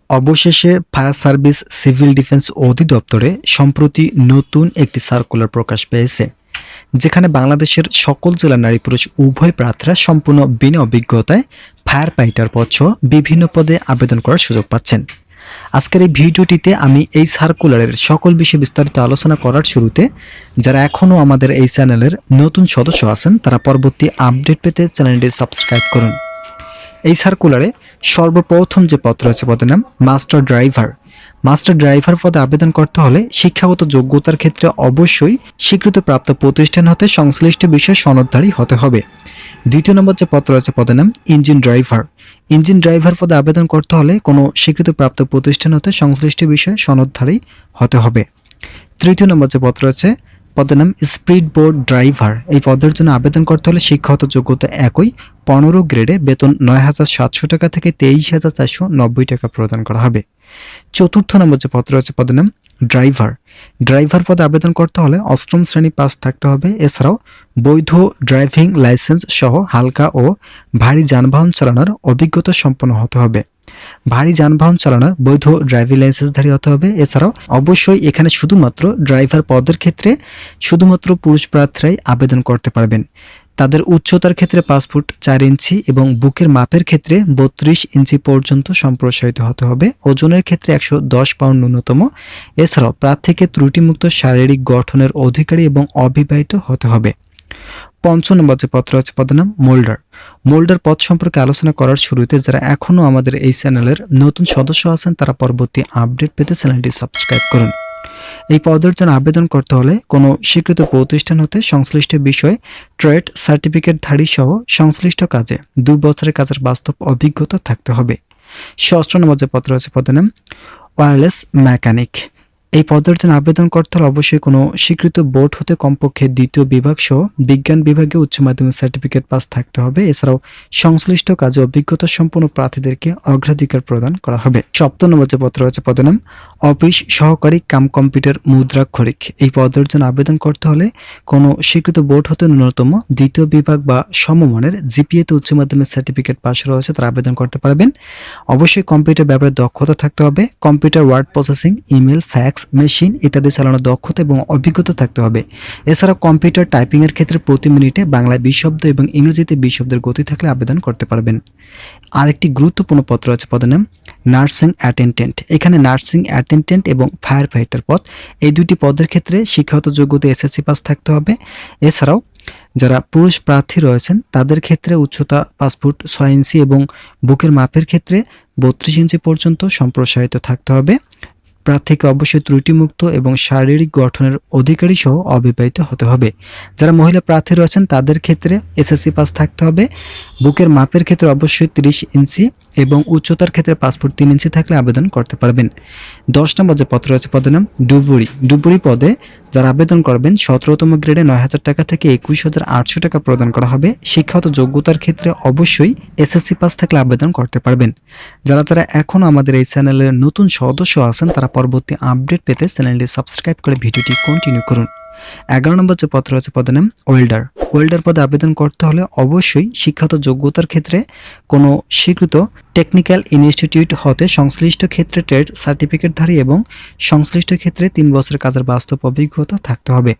অবশেষে fire service civil defence অধিদপ্তরে সম্প্রতি নতুন একটি সার্কুলার প্রকাশ পেয়েছে, যেখানে বাংলাদেশের সকল জেলার নারী পুরুষ উভয় প্রার্থীরা সম্পূর্ণ বিনা অভিজ্ঞতায় ফায়ার ফাইটার পদ সহ বিভিন্ন পদে আবেদন করার সুযোগ পাচ্ছেন। আজকের এই ভিডিওটিতে আমি এই সার্কুলারের সকল বিষয়ে বিস্তারিত আলোচনা করার শুরুতে যারা এখনও আমাদের এই চ্যানেলের নতুন সদস্য আছেন তারা পরবর্তী আপডেট পেতে চ্যানেলটি সাবস্ক্রাইব করুন। এই সার্কুলারে সর্বপ্রথম যে পদ রয়েছে পদের নাম মাস্টার ড্রাইভার। মাস্টার ড্রাইভার পদে আবেদন করতে হলে শিক্ষাগত যোগ্যতার ক্ষেত্রে অবশ্যই স্বীকৃতিপ্রাপ্ত প্রতিষ্ঠান হতে সংশ্লিষ্ট বিষয়ে সনদধারী হতে হবে। দ্বিতীয় নম্বর যে পদ রয়েছে পদের নাম ইঞ্জিন ড্রাইভার। ইঞ্জিন ড্রাইভার পদে আবেদন করতে হলে কোনো স্বীকৃতিপ্রাপ্ত প্রতিষ্ঠান হতে সংশ্লিষ্ট বিষয়ে সনদধারী হতে হবে। তৃতীয় নম্বর যে পদ রয়েছে পদের নাম স্পিড বোট ড্রাইভার। এই পদের জন্য আবেদন করতে হলে শিক্ষাগত যোগ্যতা একই 15 গ্রেডে বেতন 9,700 টাকা থেকে 23,490 টাকা প্রদান করা হবে। চতুর্থ নম্বর যে পদ রয়েছে পদের নাম ড্রাইভার। ড্রাইভার পদে আবেদন করতে হলে 8ম শ্রেণী পাস থাকতে হবে। এছাড়াও বৈধ ড্রাইভিং লাইসেন্স সহ হালকা ও ভারী যানবাহন চালানোর অভিজ্ঞতা সম্পন্ন হতে হবে। ভারী যানবাহন চালানোর বৈধ ড্রাইভিং লাইসেন্সধারী হতে হবে। এছাড়াও অবশ্যই এখানে শুধুমাত্র ড্রাইভার পদের ক্ষেত্রে শুধুমাত্র পুরুষ প্রার্থীরাই আবেদন করতে পারবেন। তাদের উচ্চতার ক্ষেত্রে 5 ফুট 4 ইঞ্চি এবং বুকের মাপের ক্ষেত্রে 32 ইঞ্চি পর্যন্ত সম্প্রসারিত হতে হবে। ওজনের ক্ষেত্রে 110 পাউন্ড ন্যূনতম। এছাড়াও প্রার্থীকে ত্রুটিমুক্ত শারীরিক গঠনের অধিকারী এবং অবিবাহিত হতে হবে। পঞ্চম নম্বর যে পদ রয়েছে পদের নাম মোল্ডার। মোল্ডার পদ সম্পর্কে আলোচনা করার শুরুতে যারা এখনও আমাদের এই চ্যানেলের নতুন সদস্য আছেন তারা পরবর্তী আপডেট পেতে চ্যানেলটি সাবস্ক্রাইব করুন। এই পদের জন্য আবেদন করতে হলে কোনো স্বীকৃত প্রতিষ্ঠান হতে সংশ্লিষ্ট বিষয়ে ট্রেড সার্টিফিকেটধারী সহ সংশ্লিষ্ট কাজে 2 বছরের কাজের বাস্তব অভিজ্ঞতা থাকতে হবে। ষষ্ঠ নম্বর যে পদ রয়েছে পদের নাম ওয়্যারলেস মেকানিক। এই পদের জন্য আবেদন করতে হলে অবশ্যই কোনো স্বীকৃত বোর্ড হতে কমপক্ষে 2য় বিভাগ সহ বিজ্ঞান বিভাগে উচ্চ মাধ্যমিক সার্টিফিকেট পাস থাকতে হবে। এছাড়াও সংশ্লিষ্ট কাজে অভিজ্ঞতা সম্পন্ন প্রার্থীদেরকে অগ্রাধিকার প্রদান করা হবে। সপ্তম নম্বর যে পদ রয়েছে পদের নাম অফিস সহকারী কাম কম্পিউটার মুদ্রাক্ষরিক। এই পদের জন্য আবেদন করতে হলে কোনো স্বীকৃত বোর্ড হতে ন্যূনতম 2য় বিভাগ বা সমমানের জিপিএতে উচ্চ মাধ্যমিক সার্টিফিকেট পাস রয়েছে তারা আবেদন করতে পারবেন। অবশ্যই কম্পিউটার ব্যবহারে দক্ষতা থাকতে হবে। Computer word processing, email, fax machine ইত্যাদি চালানোর দক্ষতা এবং অভিজ্ঞতা থাকতে হবে। এছাড়া কম্পিউটার টাইপিং এর ক্ষেত্রে প্রতি মিনিটে বাংলায় 20 শব্দ এবং ইংরেজিতে 20 শব্দের গতি থাকলে আবেদন করতে পারবেন। আরেকটি গুরুত্বপূর্ণ পদ রয়েছে পদের নাম নার্সিং অ্যাটেন্ডেন্ট। এখানে নার্সিং অ্যাটেন্ডেন্ট এবং ফায়ার ফাইটার পদ এই দুটি পদের ক্ষেত্রে শিক্ষাগত যোগ্যতা এসএসসি পাস থাকতে হবে। এছাড়াও যারা পুরুষ প্রার্থী রয়েছেন তাদের ক্ষেত্রে উচ্চতা 5 ফুট 6 ইঞ্চি এবং বুকের মাপের ক্ষেত্রে 32 ইঞ্চি পর্যন্ত সম্প্রসারিত থাকতে হবে। প্রার্থীকে অবশ্যই ত্রুটিমুক্ত এবং শারীরিক গঠনের অধিকারী সহ অবিবাহিত হতে হবে। যারা মহিলা প্রার্থী রয়েছেন তাদের ক্ষেত্রে এসএসসি পাস থাকতে হবে। বুকের মাপের ক্ষেত্রে অবশ্যই 30 ইঞ্চি এবং উচ্চতার ক্ষেত্রে 5 ফুট 3 ইঞ্চি থাকলে আবেদন করতে পারবেন। 10 নম্বর যে পদ রয়েছে পদের নাম ডুবুরি। ডুবুরি পদে যারা আবেদন করবেন 17তম গ্রেডে 9,000 টাকা থেকে 21,800 টাকা প্রদান করা হবে। শিক্ষাগত যোগ্যতার ক্ষেত্রে অবশ্যই এসএসসি পাস থাকলে আবেদন করতে পারবেন। যারা এখনও আমাদের এই চ্যানেলের নতুন সদস্য আছেন তারা পরবর্তী আপডেট পেতে চ্যানেলটি সাবস্ক্রাইব করে ভিডিওটি কন্টিনিউ করুন। 11 নম্বর যে পদ রয়েছে পদের নাম ওয়েল্ডার। ওয়েল্ডার পদে আবেদন করতে হলে অবশ্যই শিক্ষাগত যোগ্যতার ক্ষেত্রে কোনো স্বীকৃত টেকনিক্যাল ইনস্টিটিউট হতে সংশ্লিষ্ট ক্ষেত্রে ট্রেড সার্টিফিকেটধারী এবং সংশ্লিষ্ট ক্ষেত্রে 3 বছরের কাজের বাস্তব অভিজ্ঞতা থাকতে হবে।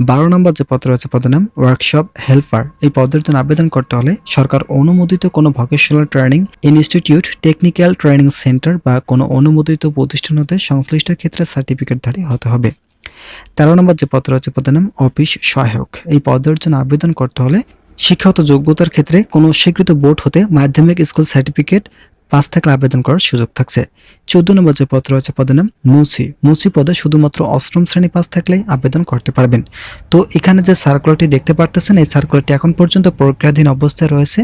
12 নম্বর যে পদ রয়েছে পদের নাম ওয়ার্কশপ হেল্পার। এই পদের জন্য আবেদন করতে হলে সরকার অনুমোদিত কোনো vocational training institute, technical training centre বা কোনো অনুমোদিত প্রতিষ্ঠান হতে সংশ্লিষ্ট ক্ষেত্রে সার্টিফিকেটধারী হতে হবে। 13 নম্বর যে পদ রয়েছে পদের নাম অফিস সহায়ক। এই পদের জন্য আবেদন করতে হলে শিক্ষাগত যোগ্যতার ক্ষেত্রে কোনো স্বীকৃত বোর্ড হতে মাধ্যমিক স্কুল সার্টিফিকেট পাস থাকলে আবেদন করার সুযোগ থাকছে। 14 নম্বর যে পদ রয়েছে পদের নাম মুসি। মুসি পদে শুধুমাত্র 8ম শ্রেণী পাস থাকলেই আবেদন করতে পারবেন। তো এখানে যে সার্কুলারটি দেখতে পারতেছেন এই সার্কুলারটি এখন পর্যন্ত প্রক্রিয়াধীন অবস্থায় রয়েছে।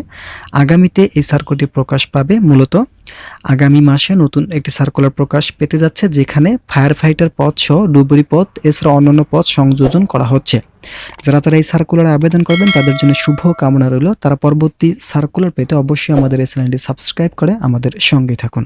আগামীতে এই সার্কুলারটি প্রকাশ পাবে। মূলত আগামী মাসে নতুন একটি সার্কুলার প্রকাশ পেতে যাচ্ছে যেখানে ফায়ার ফাইটার পদ সহ ডুবুরি পদ এছাড়া অন্যান্য পদ সংযোজন করা হচ্ছে। যারা এই সার্কুলারে আবেদন করবেন তাদের জন্য শুভ কামনা রইল। তারা পরবর্তী সার্কুলার পেতে অবশ্যই আমাদের এই চ্যানেলটি সাবস্ক্রাইব করে আমাদের সঙ্গে থাকুন।